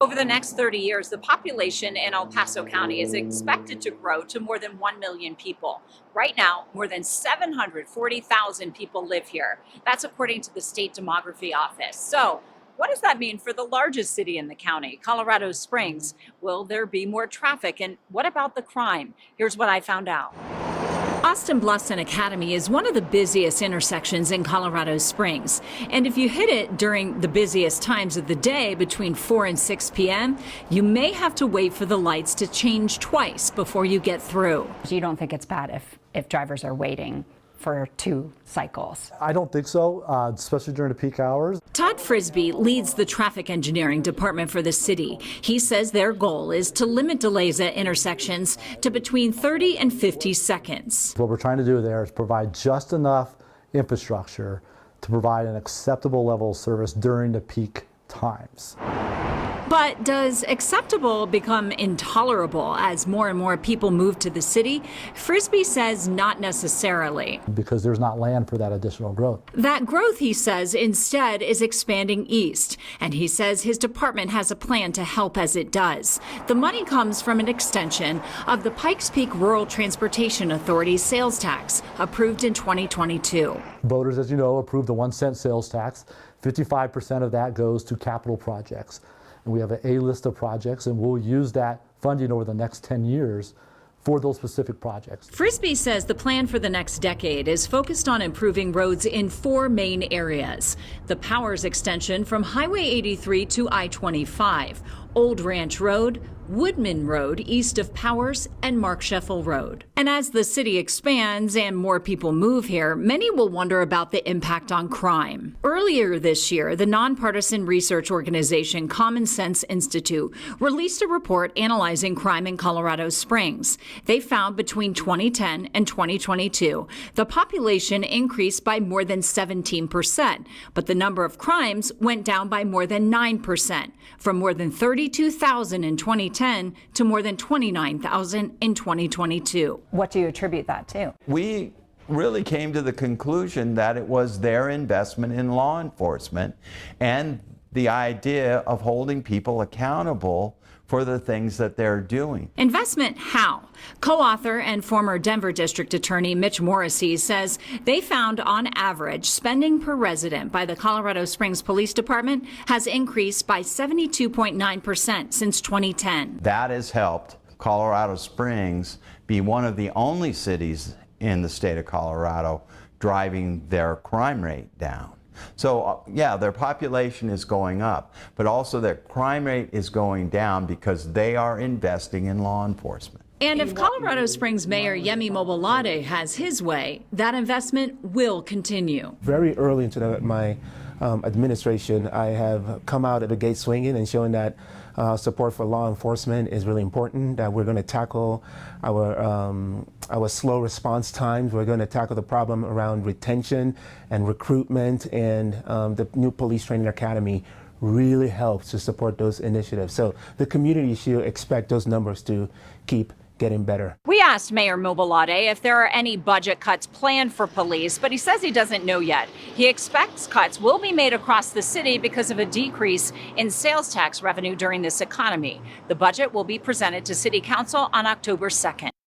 Over the next 30 years, the population in El Paso County is expected to grow to more than 1 million people. Right now, more than 740,000 people live here. That's according to the state demography office. So, what does that mean for the largest city in the county, Colorado Springs? Will there be more traffic? And what about the crime? Here's what I found out. Austin Bluffs and Academy is one of the busiest intersections in Colorado Springs. And if you hit it during the busiest times of the day between 4 and 6 p.m., you may have to wait for the lights to change twice before you get through. You don't think it's bad if drivers are waiting for 2 cycles? I don't think so, especially during the peak hours. Todd Frisbee leads the traffic engineering department for the city. He says their goal is to limit delays at intersections to between 30 and 50 seconds. What we're trying to do there is provide just enough infrastructure to provide an acceptable level of service during the peak times. But does acceptable become intolerable as more and more people move to the city? Frisbee says not necessarily. Because there's not land for that additional growth. That growth, he says, instead is expanding east. And he says his department has a plan to help as it does. The money comes from an extension of the Pikes Peak Rural Transportation Authority's sales tax, approved in 2022. Voters, as you know, approved the 1-cent sales tax. 55% of that goes to capital projects. And we have an A list of projects, and we'll use that funding over the next 10 years for those specific projects. Frisbee says the plan for the next decade is focused on improving roads in 4 main areas. The Powers extension from Highway 83 to I-25, Old Ranch Road, Woodman Road east of Powers, and Mark Scheffel Road. And as the city expands and more people move here, many will wonder about the impact on crime. Earlier this year, the nonpartisan research organization Common Sense Institute released a report analyzing crime in Colorado Springs. They found between 2010 and 2022, the population increased by more than 17%, but the number of crimes went down by more than 9%, from more than 32,000 in 2010 to more than 29,000 in 2022. What do you attribute that to? We really came to the conclusion that it was their investment in law enforcement and the idea of holding people accountable for the things that they're doing. Investment how? Co-author and former Denver District Attorney Mitch Morrissey says they found on average spending per resident by the Colorado Springs Police Department has increased by 72.9% since 2010. That has helped Colorado Springs be one of the only cities in the state of Colorado driving their crime rate down. So yeah, their population is going up, but also their crime rate is going down because they are investing in law enforcement. And if Colorado Springs Mayor Yemi Mobolade has his way, that investment will continue. Very early into my administration, I have come out of the gate swinging and showing that support for law enforcement is really important, that we're going to tackle our slow response times. We're going to tackle the problem around retention and recruitment, and the new police training academy really helps to support those initiatives. So the community should expect those numbers to keep getting better. We asked Mayor Mobolade if there are any budget cuts planned for police, but he says he doesn't know yet. He expects cuts will be made across the city because of a decrease in sales tax revenue during this economy. The budget will be presented to City Council on October 2nd.